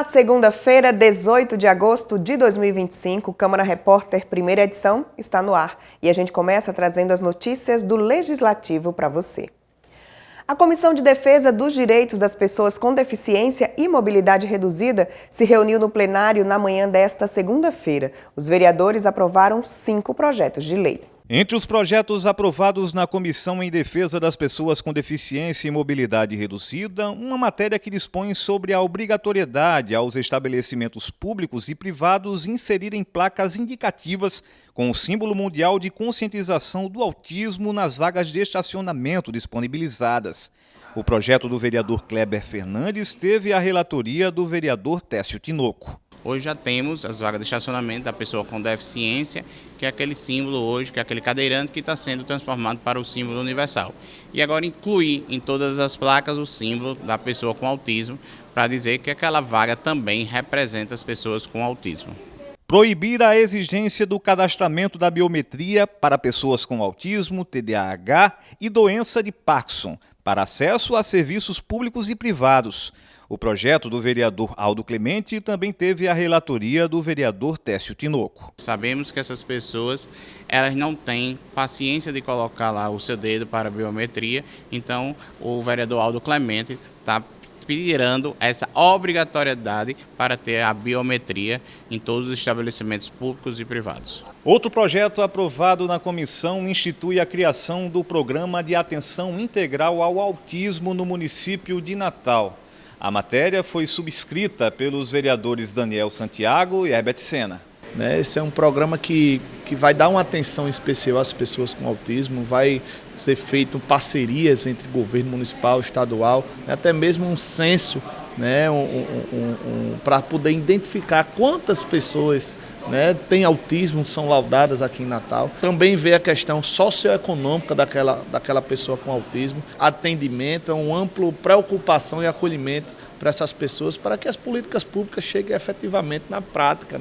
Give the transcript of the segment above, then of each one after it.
segunda-feira, 18 de agosto de 2025, Câmara Repórter, primeira edição, está no ar. E a gente começa trazendo as notícias do Legislativo para você. A Comissão de Defesa dos Direitos das Pessoas com Deficiência e Mobilidade Reduzida se reuniu no plenário na manhã desta segunda-feira. Os vereadores aprovaram 5 projetos de lei. Entre os projetos aprovados na Comissão em Defesa das Pessoas com Deficiência e Mobilidade Reduzida, uma matéria que dispõe sobre a obrigatoriedade aos estabelecimentos públicos e privados inserirem placas indicativas com o símbolo mundial de conscientização do autismo nas vagas de estacionamento disponibilizadas. O projeto do vereador Kleber Fernandes teve a relatoria do vereador Técio Tinoco. Hoje já temos as vagas de estacionamento da pessoa com deficiência, que é aquele símbolo hoje, que é aquele cadeirante que está sendo transformado para o símbolo universal. E agora incluir em todas as placas o símbolo da pessoa com autismo, para dizer que aquela vaga também representa as pessoas com autismo. Proibir a exigência do cadastramento da biometria para pessoas com autismo, TDAH e doença de Parkinson, para acesso a serviços públicos e privados. O projeto do vereador Aldo Clemente também teve a relatoria do vereador Técio Tinoco. Sabemos que essas pessoas elas não têm paciência de colocar lá o seu dedo para a biometria, então o vereador Aldo Clemente está pedindo essa obrigatoriedade para ter a biometria em todos os estabelecimentos públicos e privados. Outro projeto aprovado na comissão institui a criação do Programa de Atenção Integral ao Autismo no município de Natal. A matéria foi subscrita pelos vereadores Daniel Santiago e Herbert Sena. Esse é um programa que vai dar uma atenção especial às pessoas com autismo, vai ser feito parcerias entre governo municipal, estadual, até mesmo um censo, para poder identificar quantas pessoas têm autismo, são laudadas aqui em Natal. Também ver a questão socioeconômica daquela pessoa com autismo, atendimento, uma ampla preocupação e acolhimento para essas pessoas, para que as políticas públicas cheguem efetivamente na prática,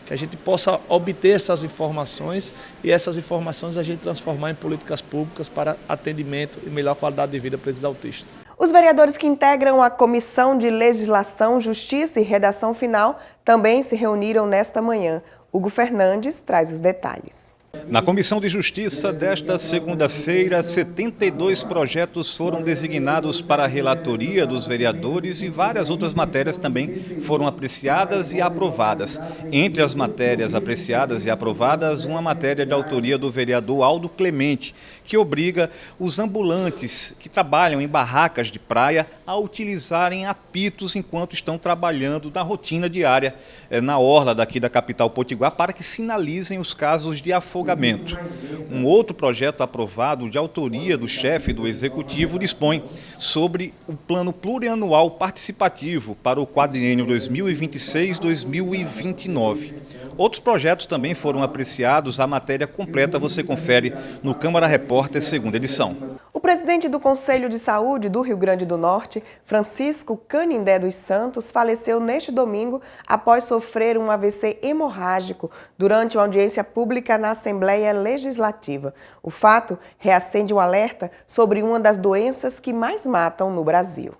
que a gente possa obter essas informações e essas informações a gente transformar em políticas públicas para atendimento e melhor qualidade de vida para esses autistas. Os vereadores que integram a Comissão de Legislação, Justiça e Redação Final também se reuniram nesta manhã. Hugo Fernandes traz os detalhes. Na Comissão de Justiça desta segunda-feira, 72 projetos foram designados para a relatoria dos vereadores e várias outras matérias também foram apreciadas e aprovadas. Entre as matérias apreciadas e aprovadas, uma matéria de autoria do vereador Aldo Clemente, que obriga os ambulantes que trabalham em barracas de praia a utilizarem apitos enquanto estão trabalhando na rotina diária na orla daqui da capital potiguar para que sinalizem os casos de afogamento. Um outro projeto aprovado de autoria do chefe do Executivo dispõe sobre o Plano Plurianual Participativo para o quadriênio 2026-2029. Outros projetos também foram apreciados, a matéria completa você confere no Câmara Repórter, segunda edição. O presidente do Conselho de Saúde do Rio Grande do Norte, Francisco Canindé dos Santos, faleceu neste domingo após sofrer um AVC hemorrágico durante uma audiência pública na Assembleia Legislativa. O fato reacende um alerta sobre uma das doenças que mais matam no Brasil.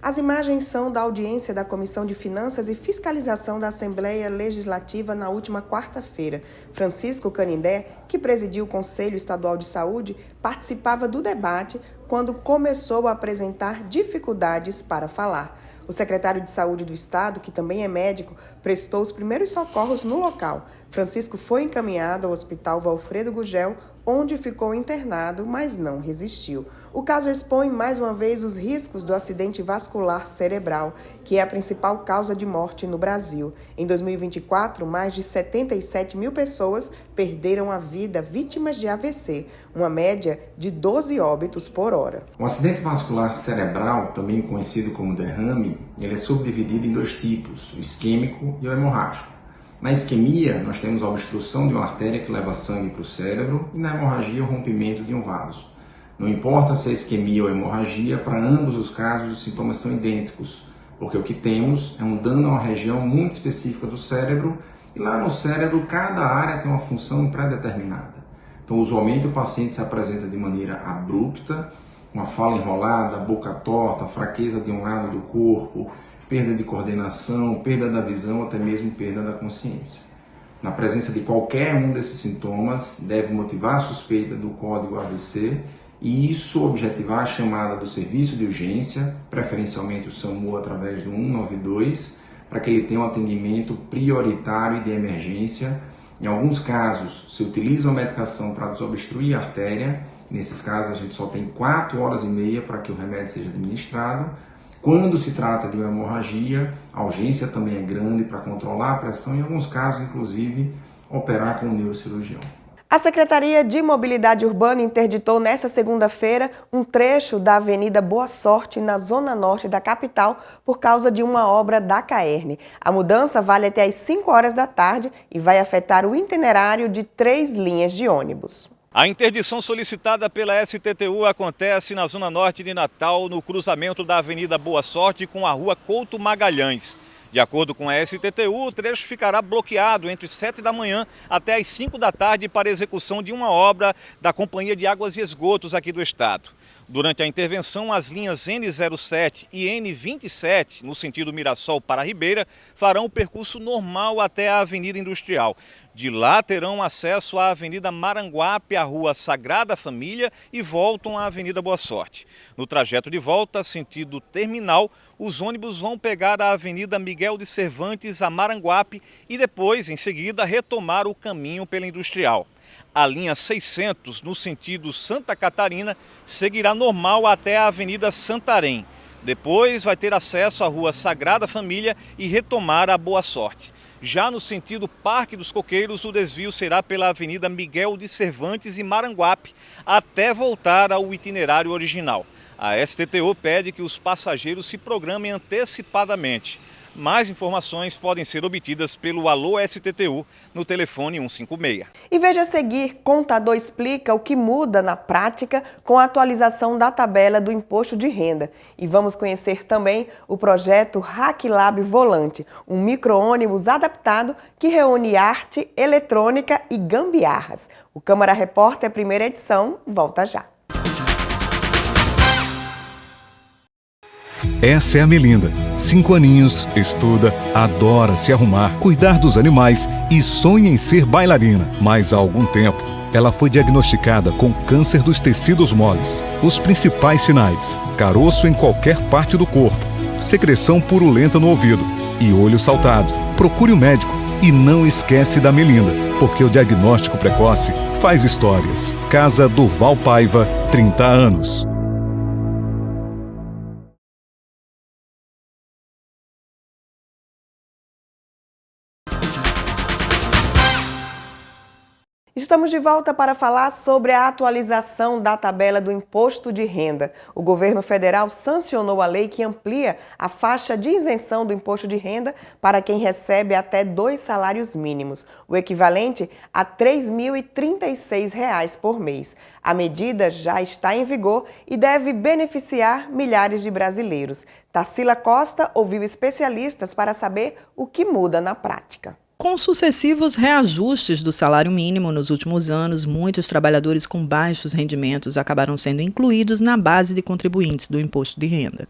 As imagens são da audiência da Comissão de Finanças e Fiscalização da Assembleia Legislativa na última quarta-feira. Francisco Canindé, que presidiu o Conselho Estadual de Saúde, participava do debate quando começou a apresentar dificuldades para falar. O secretário de Saúde do Estado, que também é médico, prestou os primeiros socorros no local. Francisco foi encaminhado ao Hospital Valfredo Gugel, onde ficou internado, mas não resistiu. O caso expõe mais uma vez os riscos do acidente vascular cerebral, que é a principal causa de morte no Brasil. Em 2024, mais de 77 mil pessoas perderam a vida vítimas de AVC, uma média de 12 óbitos por hora. O acidente vascular cerebral, também conhecido como derrame, ele é subdividido em 2 tipos, o isquêmico e o hemorrágico. Na isquemia, nós temos a obstrução de uma artéria que leva sangue para o cérebro e na hemorragia o rompimento de um vaso. Não importa se é isquemia ou hemorragia, para ambos os casos os sintomas são idênticos, porque o que temos é um dano a uma região muito específica do cérebro e lá no cérebro cada área tem uma função pré-determinada. Então, usualmente o paciente se apresenta de maneira abrupta, com a fala enrolada, boca torta, fraqueza de um lado do corpo, perda de coordenação, perda da visão, até mesmo perda da consciência. Na presença de qualquer um desses sintomas, deve motivar a suspeita do código AVC e isso objetivar a chamada do serviço de urgência, preferencialmente o SAMU através do 192, para que ele tenha um atendimento prioritário e de emergência. Em alguns casos, se utiliza uma medicação para desobstruir a artéria. Nesses casos, a gente só tem 4 horas e meia para que o remédio seja administrado. Quando se trata de uma hemorragia, a urgência também é grande para controlar a pressão e, em alguns casos, inclusive, operar com o neurocirurgião. A Secretaria de Mobilidade Urbana interditou nesta segunda-feira um trecho da Avenida Boa Sorte, na zona norte da capital, por causa de uma obra da CAERN. A mudança vale até às 5 horas da tarde e vai afetar o itinerário de 3 linhas de ônibus. A interdição solicitada pela STTU acontece na zona norte de Natal, no cruzamento da Avenida Boa Sorte com a Rua Couto Magalhães. De acordo com a STTU, o trecho ficará bloqueado entre 7 da manhã até as 5 da tarde para execução de uma obra da Companhia de Águas e Esgotos aqui do estado. Durante a intervenção, as linhas N07 e N27, no sentido Mirassol para Ribeira, farão o percurso normal até a Avenida Industrial. De lá terão acesso à Avenida Maranguape, à Rua Sagrada Família e voltam à Avenida Boa Sorte. No trajeto de volta, sentido terminal, os ônibus vão pegar a Avenida Miguel de Cervantes a Maranguape e depois, em seguida, retomar o caminho pela Industrial. A linha 600, no sentido Santa Catarina, seguirá normal até a Avenida Santarém. Depois vai ter acesso à Rua Sagrada Família e retomar a Boa Sorte. Já no sentido Parque dos Coqueiros, o desvio será pela Avenida Miguel de Cervantes e Maranguape, até voltar ao itinerário original. A STTU pede que os passageiros se programem antecipadamente. Mais informações podem ser obtidas pelo Alô STTU no telefone 156. E veja a seguir, Contador explica o que muda na prática com a atualização da tabela do imposto de renda. E vamos conhecer também o projeto HackLab Volante, um micro-ônibus adaptado que reúne arte, eletrônica e gambiarras. O Câmara Repórter, primeira edição, volta já. Essa é a Melinda, 5 aninhos, estuda, adora se arrumar, cuidar dos animais e sonha em ser bailarina. Mas há algum tempo, ela foi diagnosticada com câncer dos tecidos moles. Os principais sinais: caroço em qualquer parte do corpo, secreção purulenta no ouvido e olho saltado. Procure o médico e não esquece da Melinda, porque o diagnóstico precoce faz histórias. Casa Durval Paiva, 30 anos. Estamos de volta para falar sobre a atualização da tabela do imposto de renda. O governo federal sancionou a lei que amplia a faixa de isenção do imposto de renda para quem recebe até 2 salários mínimos, o equivalente a R$ 3.036 por mês. A medida já está em vigor e deve beneficiar milhares de brasileiros. Tarsila Costa ouviu especialistas para saber o que muda na prática. Com sucessivos reajustes do salário mínimo nos últimos anos, muitos trabalhadores com baixos rendimentos acabaram sendo incluídos na base de contribuintes do imposto de renda.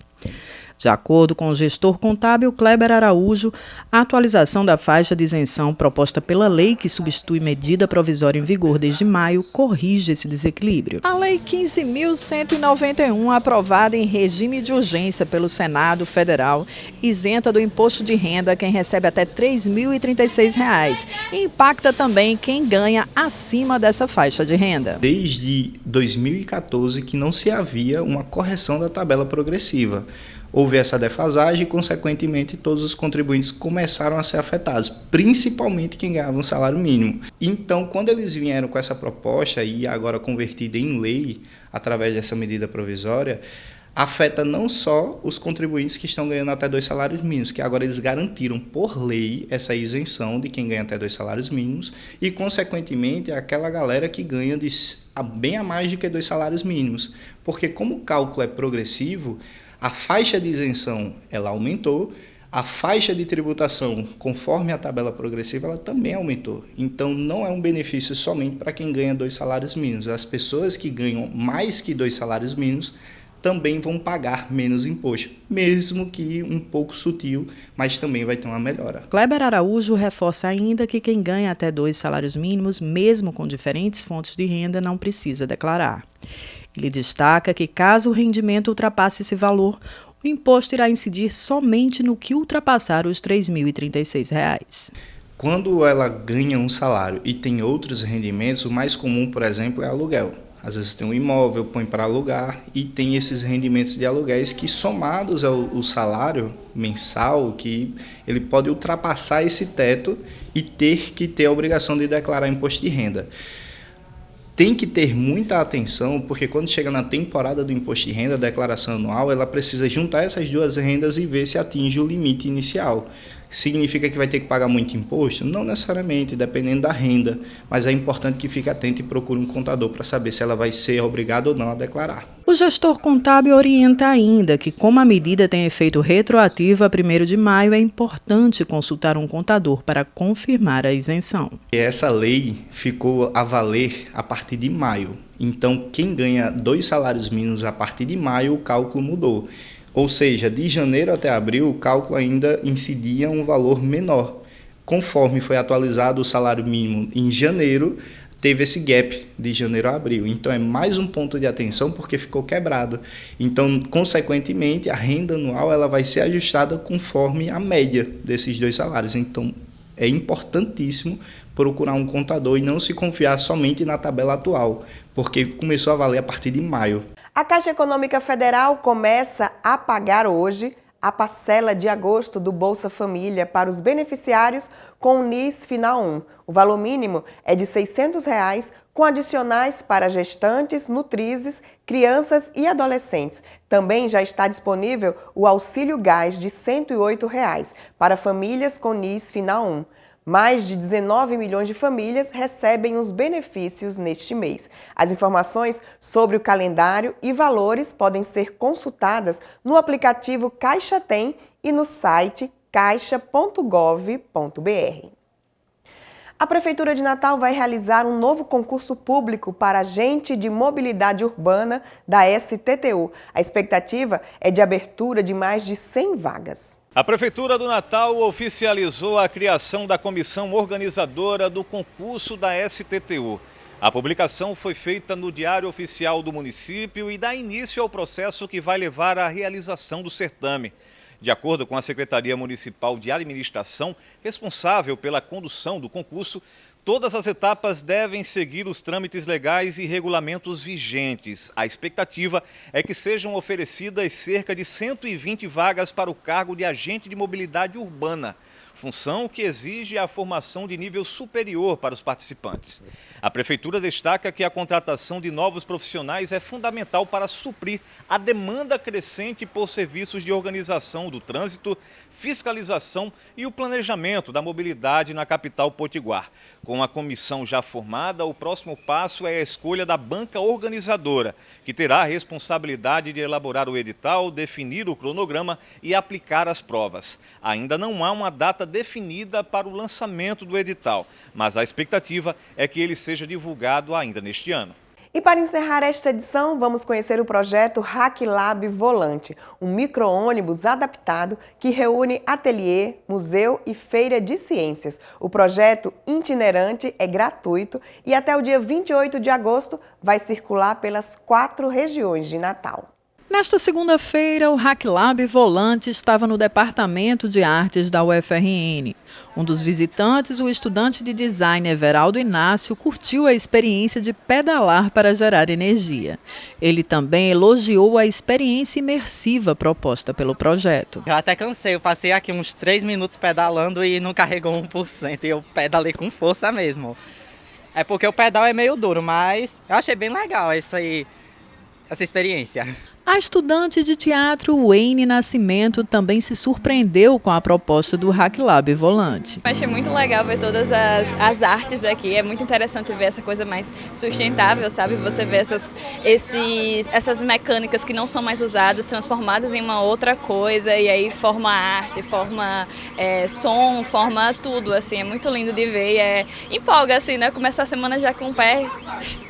De acordo com o gestor contábil Kleber Araújo, a atualização da faixa de isenção proposta pela lei que substitui medida provisória em vigor desde maio corrige esse desequilíbrio. A Lei 15.191, aprovada em regime de urgência pelo Senado Federal, isenta do imposto de renda quem recebe até R$ 3.036 e impacta também quem ganha acima dessa faixa de renda. Desde 2014 que não se havia uma correção da tabela progressiva. Houve essa defasagem e, consequentemente, todos os contribuintes começaram a ser afetados, principalmente quem ganhava um salário mínimo. Então, quando eles vieram com essa proposta, e agora convertida em lei, através dessa medida provisória, afeta não só os contribuintes que estão ganhando até 2 salários mínimos, que agora eles garantiram por lei essa isenção de quem ganha até 2 salários mínimos e, consequentemente, aquela galera que ganha bem a mais de que 2 salários mínimos. Porque como o cálculo é progressivo, a faixa de isenção ela aumentou, a faixa de tributação, conforme a tabela progressiva, ela também aumentou. Então, não é um benefício somente para quem ganha 2 salários mínimos. As pessoas que ganham mais que 2 salários mínimos também vão pagar menos imposto, mesmo que um pouco sutil, mas também vai ter uma melhora. Kleber Araújo reforça ainda que quem ganha até 2 salários mínimos, mesmo com diferentes fontes de renda, não precisa declarar. Ele destaca que, caso o rendimento ultrapasse esse valor, o imposto irá incidir somente no que ultrapassar os R$ 3.036. Quando ela ganha um salário e tem outros rendimentos, o mais comum, por exemplo, é aluguel. Às vezes tem um imóvel, põe para alugar e tem esses rendimentos de aluguéis que, somados ao salário mensal, que ele pode ultrapassar esse teto e ter a obrigação de declarar imposto de renda. Tem que ter muita atenção, porque quando chega na temporada do imposto de renda, a declaração anual, ela precisa juntar essas duas rendas e ver se atinge o limite inicial. Significa que vai ter que pagar muito imposto? Não necessariamente, dependendo da renda, mas é importante que fique atento e procure um contador para saber se ela vai ser obrigada ou não a declarar. O gestor contábil orienta ainda que, como a medida tem efeito retroativo a 1º de maio, é importante consultar um contador para confirmar a isenção. Essa lei ficou a valer a partir de maio, então quem ganha 2 salários mínimos a partir de maio, o cálculo mudou. Ou seja, de janeiro até abril, o cálculo ainda incidia um valor menor. Conforme foi atualizado o salário mínimo em janeiro, teve esse gap de janeiro a abril. Então, é mais um ponto de atenção porque ficou quebrado. Então, consequentemente, a renda anual ela vai ser ajustada conforme a média desses 2 salários. Então, é importantíssimo procurar um contador e não se confiar somente na tabela atual, porque começou a valer a partir de maio. A Caixa Econômica Federal começa a pagar hoje a parcela de agosto do Bolsa Família para os beneficiários com o NIS Final 1. O valor mínimo é de R$ 600, com adicionais para gestantes, nutrizes, crianças e adolescentes. Também já está disponível o Auxílio Gás de R$ 108 para famílias com NIS Final 1. Mais de 19 milhões de famílias recebem os benefícios neste mês. As informações sobre o calendário e valores podem ser consultadas no aplicativo Caixa Tem e no site caixa.gov.br. A Prefeitura de Natal vai realizar um novo concurso público para agente de mobilidade urbana da STTU. A expectativa é de abertura de mais de 100 vagas. A Prefeitura do Natal oficializou a criação da comissão organizadora do concurso da STTU. A publicação foi feita no Diário Oficial do município e dá início ao processo que vai levar à realização do certame. De acordo com a Secretaria Municipal de Administração, responsável pela condução do concurso, todas as etapas devem seguir os trâmites legais e regulamentos vigentes. A expectativa é que sejam oferecidas cerca de 120 vagas para o cargo de agente de mobilidade urbana, função que exige a formação de nível superior para os participantes. A Prefeitura destaca que a contratação de novos profissionais é fundamental para suprir a demanda crescente por serviços de organização do trânsito, fiscalização e o planejamento da mobilidade na capital potiguar. Com a comissão já formada, o próximo passo é a escolha da banca organizadora, que terá a responsabilidade de elaborar o edital, definir o cronograma e aplicar as provas. Ainda não há uma data definida para o lançamento do edital, mas a expectativa é que ele seja divulgado ainda neste ano. E para encerrar esta edição, vamos conhecer o projeto HackLab Volante, um micro-ônibus adaptado que reúne ateliê, museu e feira de ciências. O projeto itinerante é gratuito e até o dia 28 de agosto vai circular pelas 4 regiões de Natal. Nesta segunda-feira, o HackLab Volante estava no Departamento de Artes da UFRN. Um dos visitantes, o estudante de design Everaldo Inácio, curtiu a experiência de pedalar para gerar energia. Ele também elogiou a experiência imersiva proposta pelo projeto. Eu até cansei, eu passei aqui uns 3 minutos pedalando e não carregou 1%, e eu pedalei com força mesmo. É porque o pedal é meio duro, mas eu achei bem legal essa experiência. A estudante de teatro Wayne Nascimento também se surpreendeu com a proposta do HackLab Volante. Eu achei muito legal ver todas as artes aqui, é muito interessante ver essa coisa mais sustentável, sabe? Você vê essas mecânicas que não são mais usadas, transformadas em uma outra coisa, e aí forma arte, forma som, forma tudo, assim, é muito lindo de ver, empolga assim, né? Começar a semana já com o pé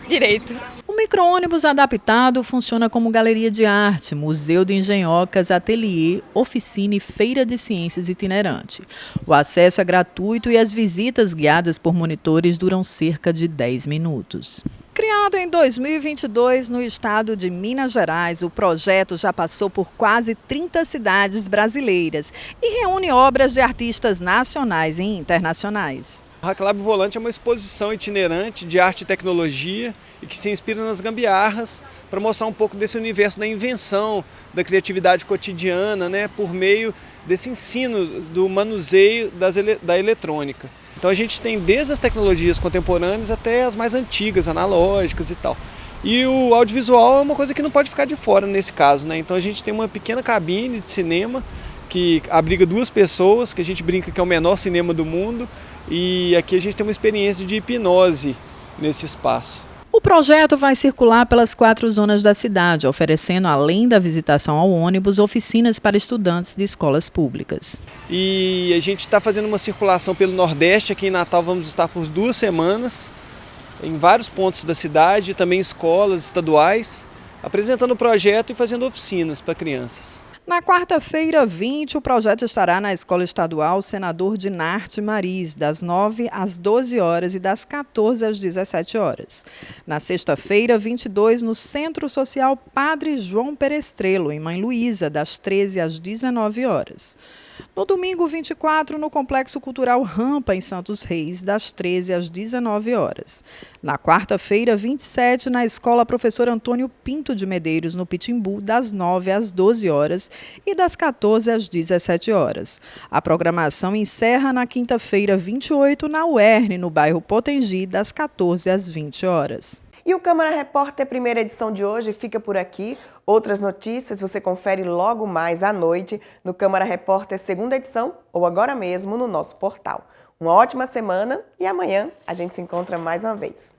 direito. O micro-ônibus adaptado funciona como galeria de arte, museu de engenhocas, ateliê, oficina e feira de ciências itinerante. O acesso é gratuito e as visitas guiadas por monitores duram cerca de 10 minutos. Criado em 2022 no estado de Minas Gerais, o projeto já passou por quase 30 cidades brasileiras e reúne obras de artistas nacionais e internacionais. O Hacklab Volante é uma exposição itinerante de arte e tecnologia e que se inspira nas gambiarras para mostrar um pouco desse universo da invenção, da criatividade cotidiana, né, por meio desse ensino do manuseio da eletrônica. Então a gente tem desde as tecnologias contemporâneas até as mais antigas, analógicas e tal. E o audiovisual é uma coisa que não pode ficar de fora nesse caso, né? Então a gente tem uma pequena cabine de cinema que abriga 2 pessoas, que a gente brinca que é o menor cinema do mundo, e aqui a gente tem uma experiência de hipnose nesse espaço. O projeto vai circular pelas 4 zonas da cidade, oferecendo, além da visitação ao ônibus, oficinas para estudantes de escolas públicas. E a gente está fazendo uma circulação pelo Nordeste, aqui em Natal vamos estar por 2 semanas, em vários pontos da cidade, também escolas estaduais, apresentando o projeto e fazendo oficinas para crianças. Na quarta-feira, 20, o projeto estará na Escola Estadual Senador Dinarte Mariz, das 9 às 12 horas e das 14 às 17 horas. Na sexta-feira, 22, no Centro Social Padre João Perestrelo, em Mãe Luísa, das 13 às 19 horas. No domingo, 24, no Complexo Cultural Rampa, em Santos Reis, das 13 às 19 horas. Na quarta-feira, 27, na Escola Professor Antônio Pinto de Medeiros, no Pitimbu, das 9 às 12 horas e das 14 às 17 horas. A programação encerra na quinta-feira, 28, na UERN, no bairro Potengi, das 14 às 20 horas. E o Câmara Repórter primeira edição de hoje fica por aqui. Outras notícias você confere logo mais à noite no Câmara Repórter segunda edição ou agora mesmo no nosso portal. Uma ótima semana e amanhã a gente se encontra mais uma vez.